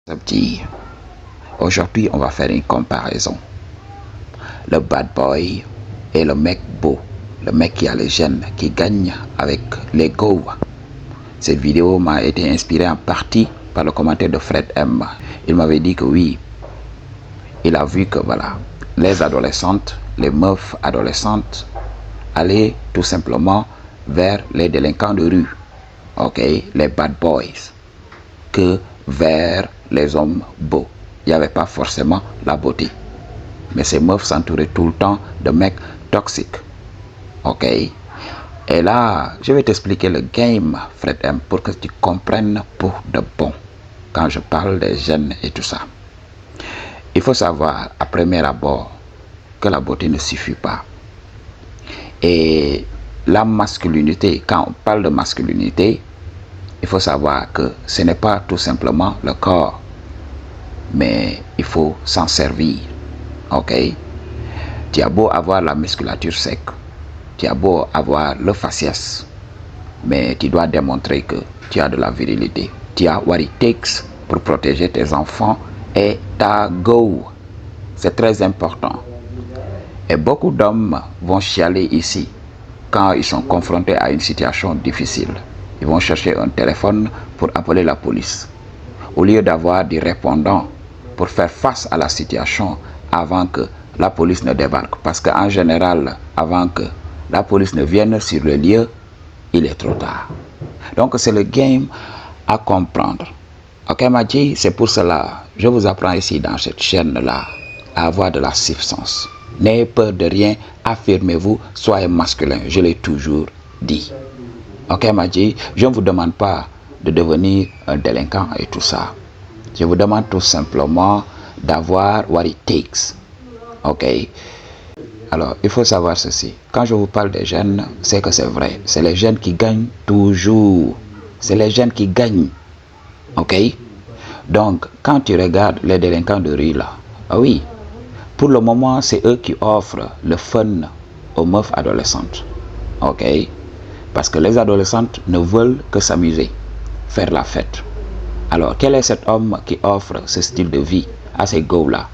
Petit. Aujourd'hui, on va faire une comparaison. Le bad boy et le mec beau. Le mec qui a les gènes, qui gagne avec l'ego. Cette vidéo m'a été inspirée en partie par le commentaire de Fred M. Il m'avait dit que oui, il a vu que voilà, les adolescentes, les meufs adolescentes allaient tout simplement vers les délinquants de rue, ok, les bad boys, que vers les hommes beaux. Il n'y avait pas forcément la beauté. Mais ces meufs s'entouraient tout le temps de mecs toxiques. Ok. Et là, je vais t'expliquer le game, Fred M, pour que tu comprennes pour de bon. Quand je parle des gènes et tout ça. Il faut savoir, à premier abord, que la beauté ne suffit pas. Et la masculinité, quand on parle de masculinité, il faut savoir que ce n'est pas tout simplement le corps, mais il faut s'en servir. Ok? Tu as beau avoir la musculature sec, tu as beau avoir le faciès, mais tu dois démontrer que tu as de la virilité. Tu as what it takes pour protéger tes enfants et ta go. C'est très important. Et beaucoup d'hommes vont chialer ici quand ils sont confrontés à une situation difficile. Ils vont chercher un téléphone pour appeler la police. Au lieu d'avoir des répondants pour faire face à la situation avant que la police ne débarque. Parce qu'en général, avant que la police ne vienne sur le lieu, il est trop tard. Donc c'est le game à comprendre. Ok, Madji, c'est pour cela, je vous apprends ici dans cette chaîne-là à avoir de la substance. N'ayez peur de rien, affirmez-vous, soyez masculin, je l'ai toujours dit. Ok, Madji, je ne vous demande pas de devenir un délinquant et tout ça. Je vous demande tout simplement d'avoir what it takes. Ok. Alors, il faut savoir ceci. Quand je vous parle des jeunes, c'est que c'est vrai. C'est les jeunes qui gagnent toujours. C'est les jeunes qui gagnent. Ok. Donc, quand tu regardes les délinquants de rue là, ah oui, pour le moment, c'est eux qui offrent le fun aux meufs adolescentes. Ok. Parce que les adolescentes ne veulent que s'amuser, faire la fête. Alors, quel est cet homme qui offre ce style de vie à ces go-là?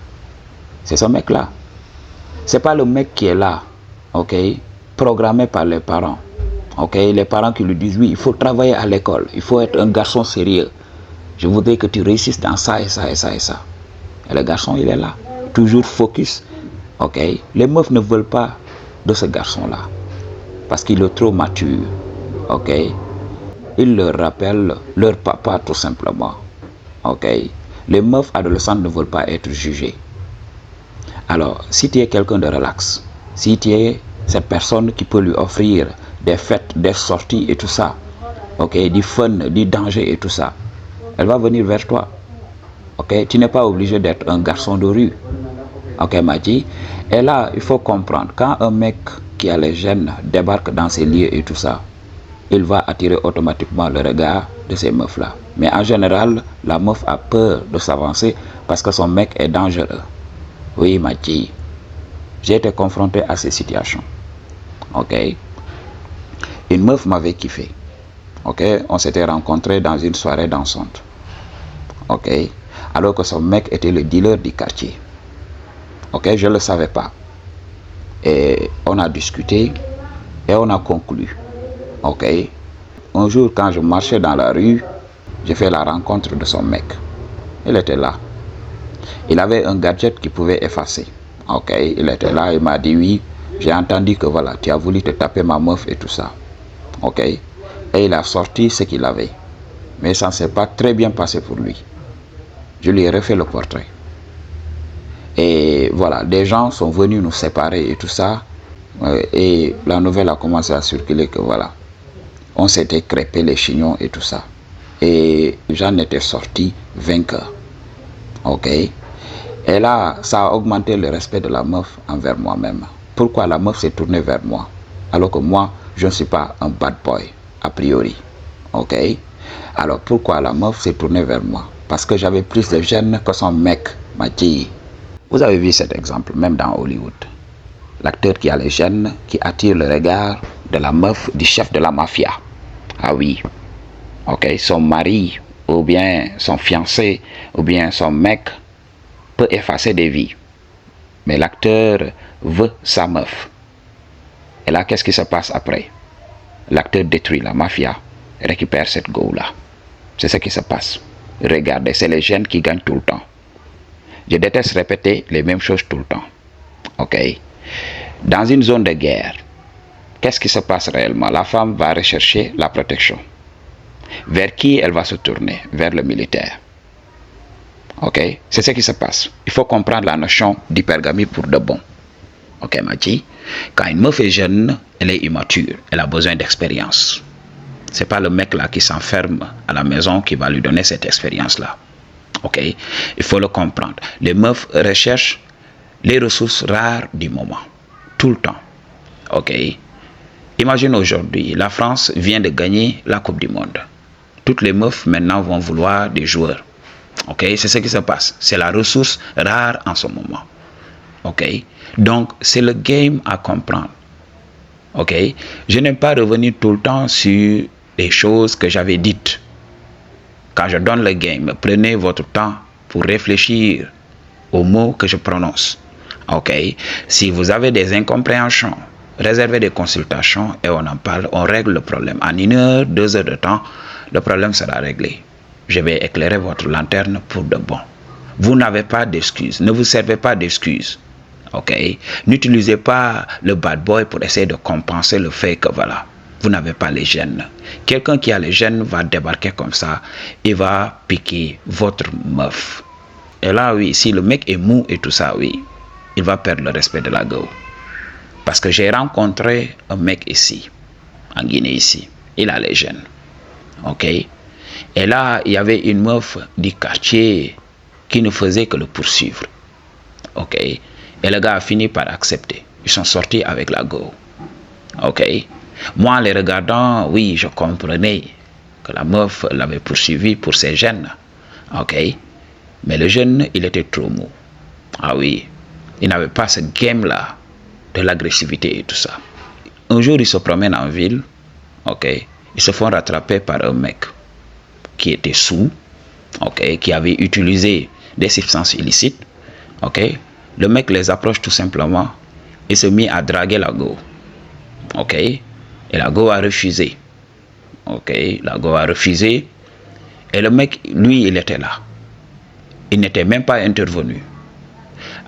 C'est ce mec-là. C'est pas le mec qui est là, ok, programmé par les parents. Ok, les parents qui lui disent, oui, il faut travailler à l'école, il faut être un garçon sérieux. Je voudrais que tu réussisses dans ça et ça et ça et ça. Et le garçon, il est là, toujours focus. Ok, les meufs ne veulent pas de ce garçon-là. Parce qu'il est trop mature, ok. Il leur rappelle leur papa tout simplement, ok. Les meufs adolescentes ne veulent pas être jugées. Alors, si tu es quelqu'un de relax, si tu es cette personne qui peut lui offrir des fêtes, des sorties et tout ça, ok, du fun, du danger et tout ça, elle va venir vers toi, ok. Tu n'es pas obligé d'être un garçon de rue, ok, Madji. Et là, il faut comprendre, quand un mec qui a les gènes débarque dans ces lieux et tout ça, il va attirer automatiquement le regard de ces meufs-là. Mais en général, la meuf a peur de s'avancer parce que son mec est dangereux. Oui, Madji, j'ai été confronté à ces situations. Ok. Une meuf m'avait kiffé. Ok. On s'était rencontrés dans une soirée dansante. Ok. Alors que son mec était le dealer du quartier. Ok. Je ne le savais pas. Et on a discuté et on a conclu. Ok. Un jour, quand je marchais dans la rue, j'ai fait la rencontre de son mec. Il était là. Il avait un gadget qui pouvait effacer. Ok, il était là, il m'a dit oui, j'ai entendu que voilà, tu as voulu te taper ma meuf et tout ça. Ok, et il a sorti ce qu'il avait. Mais ça ne s'est pas très bien passé pour lui. Je lui ai refait le portrait. Et voilà, des gens sont venus nous séparer et tout ça. Et la nouvelle a commencé à circuler que voilà, on s'était crêpé les chignons et tout ça. Et j'en étais sorti vainqueur. Ok. Et là, ça a augmenté le respect de la meuf envers moi-même. Pourquoi la meuf s'est tournée vers moi? Alors que moi, je ne suis pas un bad boy, a priori. Ok? Alors pourquoi la meuf s'est tournée vers moi? Parce que j'avais plus de gènes que son mec, Madji. Vous avez vu cet exemple, même dans Hollywood. L'acteur qui a les gènes, qui attire le regard de la meuf du chef de la mafia. Ah oui. Ok, son mari ou bien son fiancé, ou bien son mec peut effacer des vies. Mais l'acteur veut sa meuf. Et là, qu'est-ce qui se passe après? L'acteur détruit la mafia, récupère cette go-là. C'est ce qui se passe. Regardez, c'est les jeunes qui gagnent tout le temps. Je déteste répéter les mêmes choses tout le temps. Ok? Dans une zone de guerre, qu'est-ce qui se passe réellement? La femme va rechercher la protection. Vers qui elle va se tourner? Vers le militaire. Ok? C'est ce qui se passe. Il faut comprendre la notion d'hypergamie pour de bon. Ok, Maji? Quand une meuf est jeune, elle est immature. Elle a besoin d'expérience. C'est pas le mec là qui s'enferme à la maison qui va lui donner cette expérience là. Ok? Il faut le comprendre. Les meufs recherchent les ressources rares du moment. Tout le temps. Ok? Imagine aujourd'hui, la France vient de gagner la Coupe du Monde. Toutes les meufs maintenant vont vouloir des joueurs. Ok? C'est ce qui se passe. C'est la ressource rare en ce moment. Ok? Donc, c'est le game à comprendre. Ok? Je n'aime pas revenir tout le temps sur les choses que j'avais dites. Quand je donne le game, prenez votre temps pour réfléchir aux mots que je prononce. Ok? Si vous avez des incompréhensions, réservez des consultations et on en parle, on règle le problème. En 1 heure, 2 heures de temps, le problème sera réglé. Je vais éclairer votre lanterne pour de bon. Vous n'avez pas d'excuses. Ne vous servez pas d'excuses. Ok? N'utilisez pas le bad boy pour essayer de compenser le fait que voilà, vous n'avez pas les gènes. Quelqu'un qui a les gènes va débarquer comme ça et va piquer votre meuf. Et là, oui, si le mec est mou et tout ça, oui, il va perdre le respect de la go. Parce que j'ai rencontré un mec ici, en Guinée ici. Il a les gènes. Ok? Et là, il y avait une meuf du quartier qui ne faisait que le poursuivre. Ok? Et le gars a fini par accepter. Ils sont sortis avec la go. Ok? Moi, en les regardant, oui, je comprenais que la meuf l'avait poursuivi pour ses gènes. Ok? Mais le jeune, il était trop mou. Ah oui. Il n'avait pas ce game-là de l'agressivité et tout ça. Un jour, ils se promènent en ville. Ok? Ils se font rattraper par un mec qui était sous. Ok? Qui avait utilisé des substances illicites. Ok? Le mec les approche tout simplement et se mit à draguer la go. Ok? Et la go a refusé. Ok? La go a refusé. Et le mec, lui, il était là. Il n'était même pas intervenu.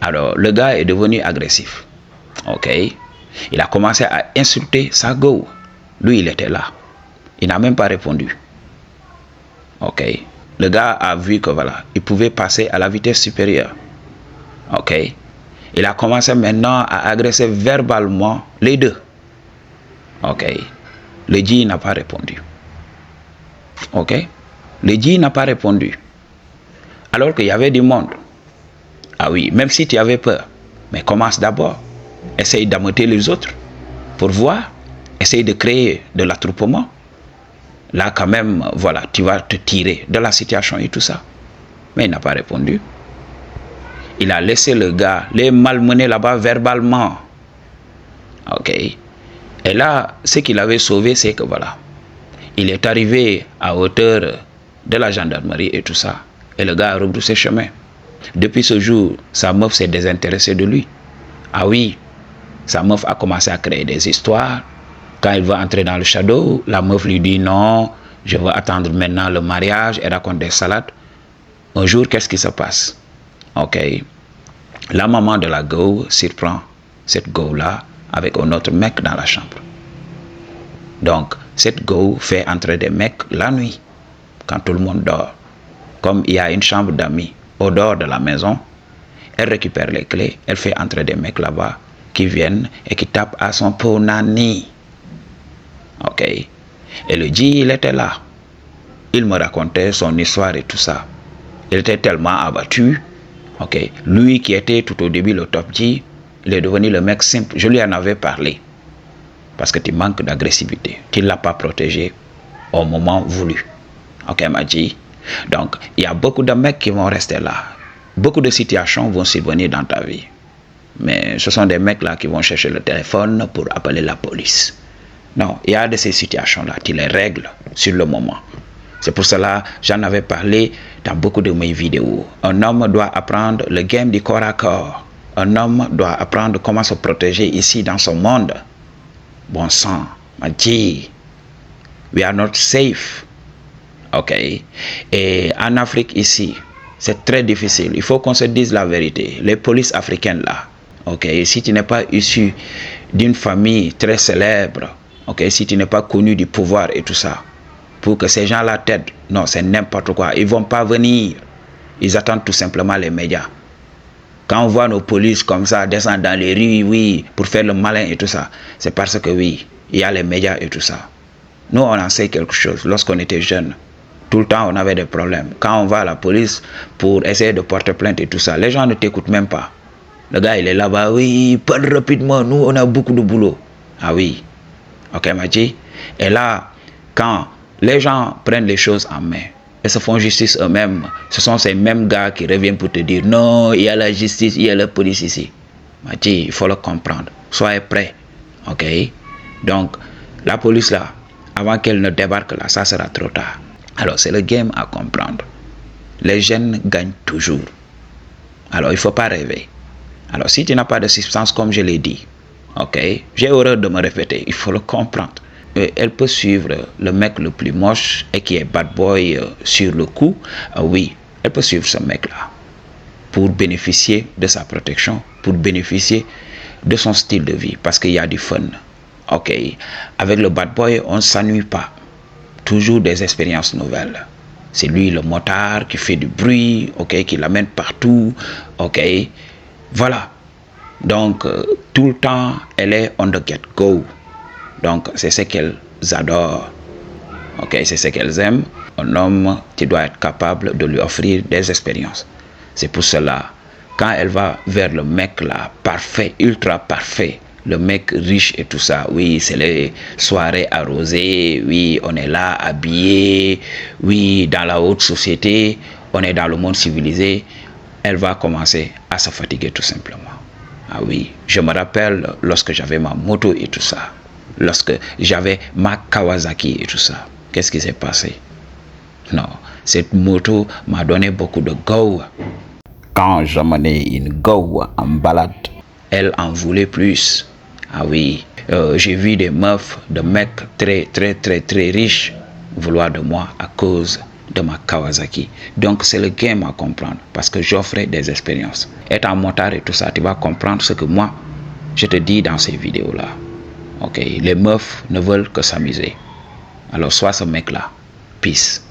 Alors, le gars est devenu agressif. Ok? Il a commencé à insulter sa go. Lui, il était là. Il n'a même pas répondu. Ok? Le gars a vu que voilà, il pouvait passer à la vitesse supérieure. Ok? Il a commencé maintenant à agresser verbalement les deux. Ok? Le G n'a pas répondu. Ok? Le G n'a pas répondu. Alors qu'il y avait du monde. Ah oui, même si tu avais peur. Mais commence d'abord. Essaye d'ameuter les autres. Pour voir. Essaye de créer de l'attroupement. Là quand même, voilà, tu vas te tirer de la situation et tout ça. Mais il n'a pas répondu. Il a laissé le gars les malmener là-bas verbalement. Ok. Et là, ce qu'il avait sauvé, c'est que voilà, il est arrivé à hauteur de la gendarmerie et tout ça. Et le gars a rebroussé chemin. Depuis ce jour, sa meuf s'est désintéressée de lui. Ah oui, sa meuf a commencé à créer des histoires. Quand il veut entrer dans le shadow, la meuf lui dit non, je veux attendre maintenant le mariage. Elle raconte des salades. Un jour, qu'est-ce qui se passe? Ok. La maman de la go surprend cette go-là avec un autre mec dans la chambre. Donc, cette go fait entrer des mecs la nuit, quand tout le monde dort. Comme il y a une chambre d'amis au dehors de la maison, elle récupère les clés, elle fait entrer des mecs là-bas qui viennent et qui tapent à son ponani. Ok? Et le G, il était là. Il me racontait son histoire et tout ça. Il était tellement abattu. Ok? Lui qui était tout au début le top G, il est devenu le mec simple. Je lui en avais parlé. Parce que tu manques d'agressivité. Tu ne l'as pas protégé au moment voulu. Ok, Maji? Donc, il y a beaucoup de mecs qui vont rester là. Beaucoup de situations vont survenir dans ta vie. Mais ce sont des mecs là qui vont chercher le téléphone pour appeler la police. Non, il y a de ces situations-là. Tu les règles sur le moment. C'est pour cela que j'en avais parlé dans beaucoup de mes vidéos. Un homme doit apprendre le game du corps à corps. Un homme doit apprendre comment se protéger ici dans ce monde. Bon sang, m'a dit, we are not safe. Ok. Et en Afrique ici, c'est très difficile. Il faut qu'on se dise la vérité. Les polices africaines là, ok, si tu n'es pas issu d'une famille très célèbre, ok, si tu n'es pas connu du pouvoir et tout ça, pour que ces gens-là t'aident, non, c'est n'importe quoi. Ils ne vont pas venir. Ils attendent tout simplement les médias. Quand on voit nos polices comme ça descendre dans les rues, oui, pour faire le malin et tout ça, c'est parce que oui, il y a les médias et tout ça. Nous, on en sait quelque chose. Lorsqu'on était jeunes, tout le temps, on avait des problèmes. Quand on va à la police pour essayer de porter plainte et tout ça, les gens ne t'écoutent même pas. Le gars, il est là-bas, oui, parle rapidement, nous, on a beaucoup de boulot. Ah oui, ok, m'a dit. Et là, quand les gens prennent les choses en main et se font justice eux-mêmes, ce sont ces mêmes gars qui reviennent pour te dire non, il y a la justice, il y a la police ici. M'a dit, il faut le comprendre. Soyez prêts. Ok? Donc, la police là, avant qu'elle ne débarque là, ça sera trop tard. Alors, c'est le game à comprendre. Les jeunes gagnent toujours. Alors, il ne faut pas rêver. Alors, si tu n'as pas de substance, comme je l'ai dit, ok, j'ai horreur de me répéter, il faut le comprendre. Elle peut suivre le mec le plus moche et qui est bad boy sur le coup. Oui, elle peut suivre ce mec-là pour bénéficier de sa protection, pour bénéficier de son style de vie, parce qu'il y a du fun. Ok, avec le bad boy, on ne s'ennuie pas. Toujours des expériences nouvelles. C'est lui le motard qui fait du bruit, ok, qui l'amène partout, ok. Voilà. Donc, tout le temps, elle est on the get-go. Donc, c'est ce qu'elles adorent. Ok, c'est ce qu'elles aiment. Un homme, tu dois être capable de lui offrir des expériences. C'est pour cela, quand elle va vers le mec là, parfait, ultra parfait, le mec riche et tout ça, oui, c'est les soirées arrosées, oui, on est là, habillé, oui, dans la haute société, on est dans le monde civilisé, elle va commencer à se fatiguer tout simplement. Ah oui, je me rappelle lorsque j'avais ma moto et tout ça, lorsque j'avais ma Kawasaki et tout ça, qu'est-ce qui s'est passé? Non, cette moto m'a donné beaucoup de go. Quand je menais une go en balade, elle en voulait plus. Ah oui, j'ai vu des meufs, de mecs très riches vouloir de moi à cause de ma Kawasaki. Donc c'est le game à comprendre parce que j'offrais des expériences. Être motard et tout ça, tu vas comprendre ce que moi, je te dis dans ces vidéos-là. Ok, les meufs ne veulent que s'amuser. Alors sois ce mec-là. Peace.